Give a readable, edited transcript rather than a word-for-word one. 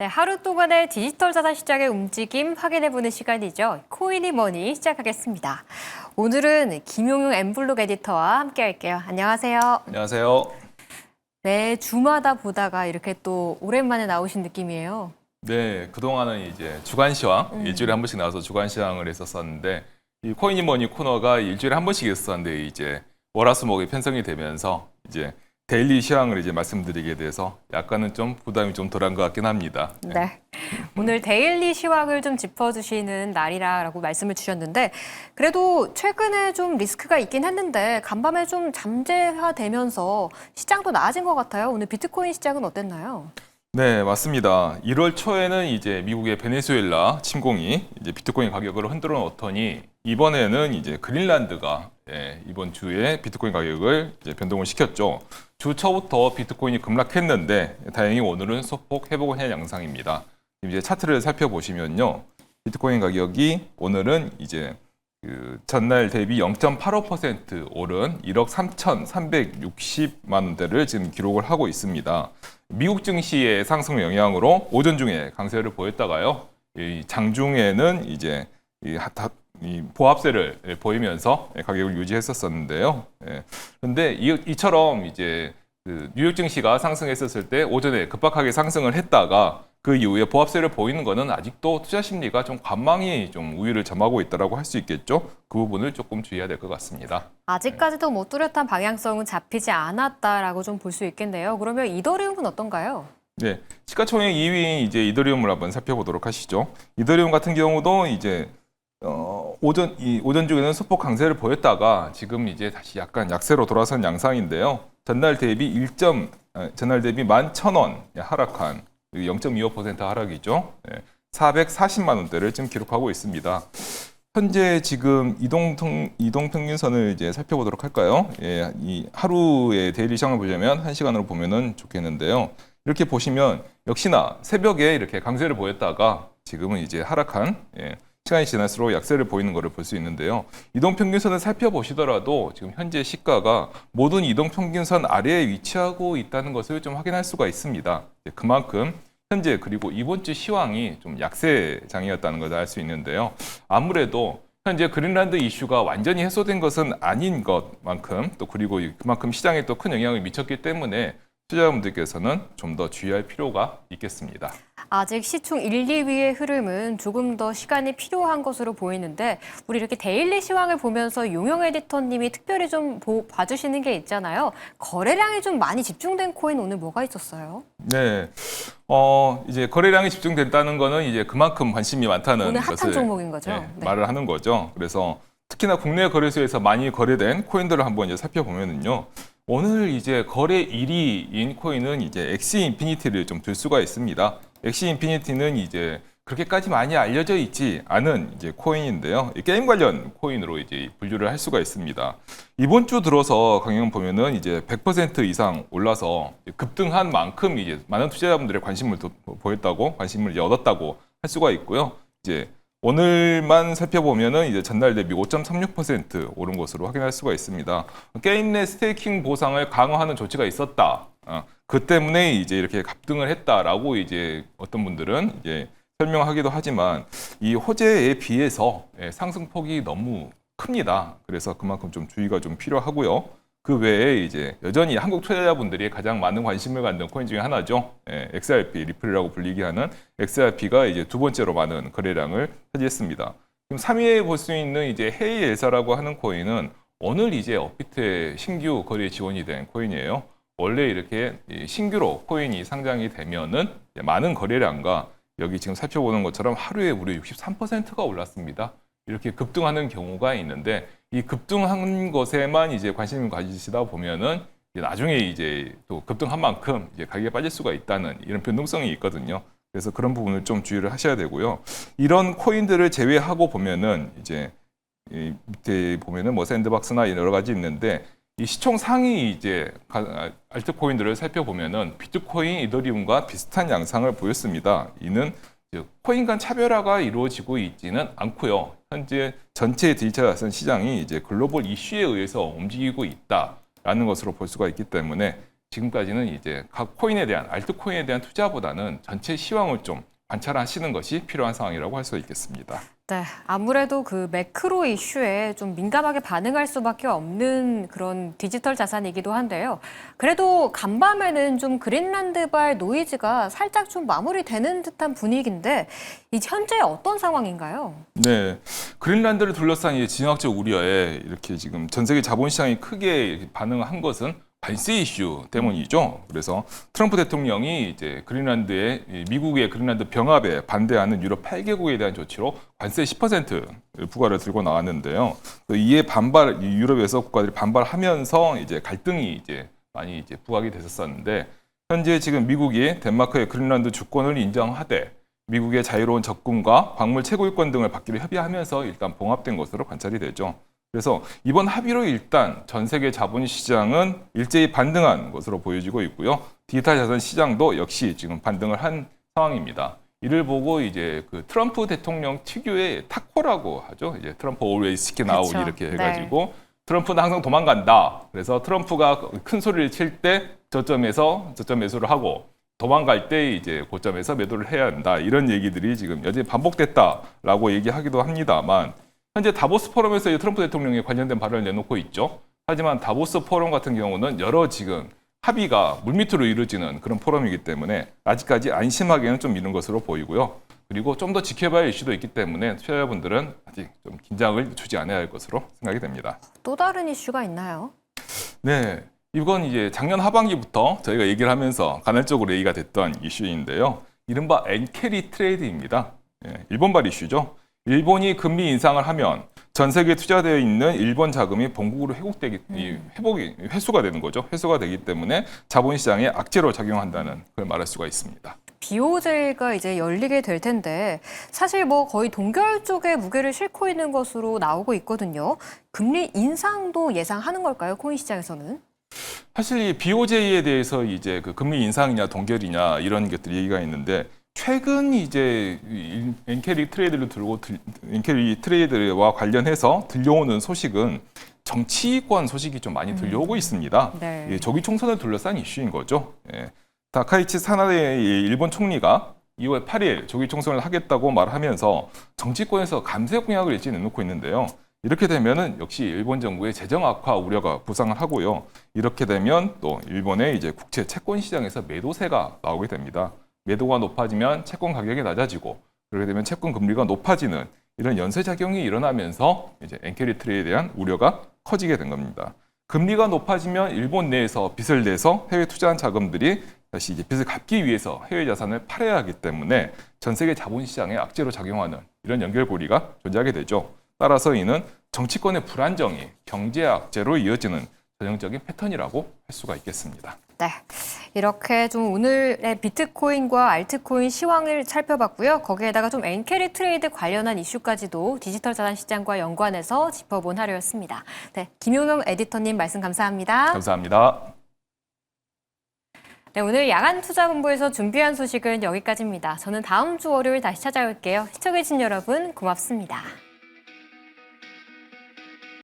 네, 하루 동안의 디지털 자산 시장의 움직임 확인해보는 시간이죠. 코인이머니 시작하겠습니다. 오늘은 김용용 엠블록 에디터와 함께 할게요. 안녕하세요. 안녕하세요. 네, 주마다 보다가 이렇게 또 오랜만에 나오신 느낌이에요. 네, 그동안은 이제 주간 시황, 일주일에 한 번씩 나와서 주간 시황을 했었었는데, 이 코인이머니 코너가 일주일에 한 번씩 있었었는데, 이제 월화수목이 편성이 되면서 이제 데일리 시황을 이제 말씀드리게 돼서 약간은 좀 부담이 좀 덜한 것 같긴 합니다. 네. 오늘 데일리 시황을 좀 짚어주시는 날이라고 말씀을 주셨는데, 그래도 최근에 좀 리스크가 있긴 했는데, 간밤에 좀 잠재화되면서 시장도 나아진 것 같아요. 오늘 비트코인 시장은 어땠나요? 네, 맞습니다. 1월 초에는 이제 미국의 베네수엘라 침공이 이제 비트코인 가격을 흔들어 놓더니 이번에는 이제 그린란드가 이번 주에 비트코인 가격을 이제 변동을 시켰죠. 주 초부터 비트코인이 급락했는데 다행히 오늘은 소폭 회복을 한 양상입니다. 이제 차트를 살펴보시면요, 비트코인 가격이 오늘은 이제 그 전날 대비 0.85% 오른 1억 3,360만 원대를 지금 기록을 하고 있습니다. 미국 증시의 상승 영향으로 오전 중에 강세를 보였다가요, 이 장중에는 이제 이 보합세를 보이면서 가격을 유지했었는데요. 그런데 이처럼 이제 그 뉴욕 증시가 상승했었을 때 오전에 급박하게 상승을 했다가 그 이후에 보합세를 보이는 거는 아직도 투자 심리가 좀 관망이 좀 우위를 점하고 있다라고 할 수 있겠죠. 그 부분을 조금 주의해야 될 것 같습니다. 아직까지도 뭐 뚜렷한 방향성은 잡히지 않았다라고 좀 볼 수 있겠네요. 그러면 이더리움은 어떤가요? 네, 시가총액 2위인 이제 이더리움을 한번 살펴보도록 하시죠. 이더리움 같은 경우도 이제 오전 중에는 소폭 강세를 보였다가 지금 이제 다시 약간 약세로 돌아선 양상인데요. 전날 대비 11,000원 하락한 0.25% 하락이죠. 440만 원대를 지금 기록하고 있습니다. 현재 지금 이동 평균선을 이제 살펴보도록 할까요? 이 하루의 데일리 시황을 보려면 1시간으로 보면은 좋겠는데요. 이렇게 보시면 역시나 새벽에 이렇게 강세를 보였다가 지금은 이제 하락한, 시간이 지날수록 약세를 보이는 것을 볼 수 있는데요. 이동평균선을 살펴보시더라도 지금 현재 시가가 모든 이동평균선 아래에 위치하고 있다는 것을 좀 확인할 수가 있습니다. 그만큼 현재 그리고 이번 주 시황이 좀 약세장이었다는 것을 알 수 있는데요. 아무래도 현재 그린란드 이슈가 완전히 해소된 것은 아닌 것만큼 또 그리고 그만큼 시장에 또 큰 영향을 미쳤기 때문에 투자자분들께서는 좀 더 주의할 필요가 있겠습니다. 아직 시총 1, 2위의 흐름은 조금 더 시간이 필요한 것으로 보이는데 우리 이렇게 데일리 시황을 보면서 용영 에디터님이 특별히 좀 봐주시는 게 있잖아요. 거래량이 좀 많이 집중된 코인 오늘 뭐가 있었어요? 네, 이제 거래량이 집중됐다는 거는 이제 그만큼 관심이 많다는 오늘 핫한 것을 종목인 거죠? 네. 말을 하는 거죠. 그래서 특히나 국내 거래소에서 많이 거래된 코인들을 한번 이제 살펴보면은요. 오늘 이제 거래 1위인 코인은 이제 엑시 인피니티를 좀 들 수가 있습니다. 엑시 인피니티는 이제 그렇게까지 많이 알려져 있지 않은 이제 코인인데요. 게임 관련 코인으로 이제 분류를 할 수가 있습니다. 이번 주 들어서 강연 보면은 이제 100% 이상 올라서 급등한 만큼 이제 많은 투자자분들의 관심을 관심을 이제 얻었다고 할 수가 있고요. 이제 오늘만 살펴보면은 이제 전날 대비 5.36% 오른 것으로 확인할 수가 있습니다. 게임 내 스테이킹 보상을 강화하는 조치가 있었다. 그 때문에 이제 이렇게 급등을 했다라고 이제 어떤 분들은 이제 설명하기도 하지만 이 호재에 비해서 상승폭이 너무 큽니다. 그래서 그만큼 좀 주의가 좀 필요하고요. 그 외에 이제 여전히 한국 투자자분들이 가장 많은 관심을 갖는 코인 중에 하나죠. XRP, 리플이라고 불리게 하는 XRP가 이제 두 번째로 많은 거래량을 차지했습니다. 지금 3위에 볼 수 있는 이제 헤이 엘사라고 하는 코인은 오늘 이제 업비트의 신규 거래 지원이 된 코인이에요. 원래 이렇게 신규로 코인이 상장이 되면은 많은 거래량과 여기 지금 살펴보는 것처럼 하루에 무려 63%가 올랐습니다. 이렇게 급등하는 경우가 있는데 이 급등한 것에만 이제 관심을 가지시다 보면은 나중에 이제 또 급등한 만큼 이제 가격이 빠질 수가 있다는 이런 변동성이 있거든요. 그래서 그런 부분을 좀 주의를 하셔야 되고요. 이런 코인들을 제외하고 보면은 이제 이 밑에 보면은 뭐 샌드박스나 여러 가지 있는데 이 시총 상위 이제 알트코인들을 살펴보면은 비트코인, 이더리움과 비슷한 양상을 보였습니다. 이는 코인 간 차별화가 이루어지고 있지는 않고요. 현재 전체 디지털 자산 시장이 이제 글로벌 이슈에 의해서 움직이고 있다라는 것으로 볼 수가 있기 때문에 지금까지는 이제 각 코인에 대한 알트코인에 대한 투자보다는 전체 시황을 좀 관찰하시는 것이 필요한 상황이라고 할 수 있겠습니다. 네, 아무래도 그 매크로 이슈에 좀 민감하게 반응할 수밖에 없는 그런 디지털 자산이기도 한데요. 그래도 간밤에는 좀 그린란드발 노이즈가 살짝 좀 마무리되는 듯한 분위기인데 이 현재 어떤 상황인가요? 네, 그린란드를 둘러싼 이 진화학적 우려에 이렇게 지금 전 세계 자본시장이 크게 반응한 것은 관세 이슈 때문이죠. 그래서 트럼프 대통령이 이제 미국의 그린란드 병합에 반대하는 유럽 8개국에 대한 조치로 관세 10% 부과를 들고 나왔는데요. 이에 유럽에서 국가들이 반발하면서 이제 갈등이 이제 많이 이제 부각이 됐었는데 현재 지금 미국이 덴마크의 그린란드 주권을 인정하되 미국의 자유로운 접근과 광물 채굴권 등을 받기로 협의하면서 일단 봉합된 것으로 관찰이 되죠. 그래서 이번 합의로 일단 전 세계 자본시장은 일제히 반등한 것으로 보여지고 있고요. 디지털 자산 시장도 역시 지금 반등을 한 상황입니다. 이를 보고 이제 그 트럼프 대통령 특유의 타코라고 하죠. 이제 트럼프 always chicken out 그렇죠. 이렇게 해가지고 트럼프는 항상 도망간다. 그래서 트럼프가 큰 소리를 칠 때 저점에서 저점 매수를 하고 도망갈 때 이제 고점에서 매도를 해야 한다. 이런 얘기들이 지금 여전히 반복됐다라고 얘기하기도 합니다만 현재 다보스 포럼에서 트럼프 대통령이 관련된 발언을 내놓고 있죠. 하지만 다보스 포럼 같은 경우는 여러 지금 합의가 물밑으로 이루어지는 그런 포럼이기 때문에 아직까지 안심하기에는 좀 이른 것으로 보이고요. 그리고 좀 더 지켜봐야 할 이슈도 있기 때문에 투자자분들은 아직 좀 긴장을 주지 않아야 할 것으로 생각이 됩니다. 또 다른 이슈가 있나요? 네, 이건 이제 작년 하반기부터 저희가 얘기를 하면서 간헐적으로 얘기가 됐던 이슈인데요. 이른바 엔캐리 트레이드입니다. 일본발 이슈죠. 일본이 금리 인상을 하면 전 세계에 투자되어 있는 일본 자금이 본국으로 회수가 되는 거죠. 회수가 되기 때문에 자본시장에 악재로 작용한다는 걸 말할 수가 있습니다. BOJ가 이제 열리게 될 텐데 사실 뭐 거의 동결 쪽에 무게를 싣고 있는 것으로 나오고 있거든요. 금리 인상도 예상하는 걸까요? 코인 시장에서는? 사실 이 BOJ에 대해서 이제 그 금리 인상이냐 동결이냐 이런 것들이 얘기가 있는데 최근 이제 엔캐리 트레이드와 관련해서 들려오는 소식은 정치권 소식이 좀 많이 들려오고 있습니다. 네. 조기 총선을 둘러싼 이슈인 거죠. 다카이치 사나의 일본 총리가 2월 8일 조기 총선을 하겠다고 말하면서 정치권에서 감세 공약을 일찍 내놓고 있는데요. 이렇게 되면은 역시 일본 정부의 재정 악화 우려가 부상을 하고요. 이렇게 되면 또 일본의 이제 국채 채권 시장에서 매도세가 나오게 됩니다. 매도가 높아지면 채권 가격이 낮아지고 그렇게 되면 채권 금리가 높아지는 이런 연쇄작용이 일어나면서 이제 엔캐리 트레이드에 대한 우려가 커지게 된 겁니다. 금리가 높아지면 일본 내에서 빚을 내서 해외 투자한 자금들이 다시 이제 빚을 갚기 위해서 해외 자산을 팔아야 하기 때문에 전 세계 자본시장에 악재로 작용하는 이런 연결고리가 존재하게 되죠. 따라서 이는 정치권의 불안정이 경제 악재로 이어지는 전형적인 패턴이라고 할 수가 있겠습니다. 네, 이렇게 좀 오늘의 비트코인과 알트코인 시황을 살펴봤고요. 거기에다가 좀 엔캐리 트레이드 관련한 이슈까지도 디지털 자산 시장과 연관해서 짚어본 하루였습니다. 네, 김용영 에디터님 말씀 감사합니다. 감사합니다. 네, 오늘 야간투자본부에서 준비한 소식은 여기까지입니다. 저는 다음 주 월요일 다시 찾아올게요. 시청해주신 여러분 고맙습니다.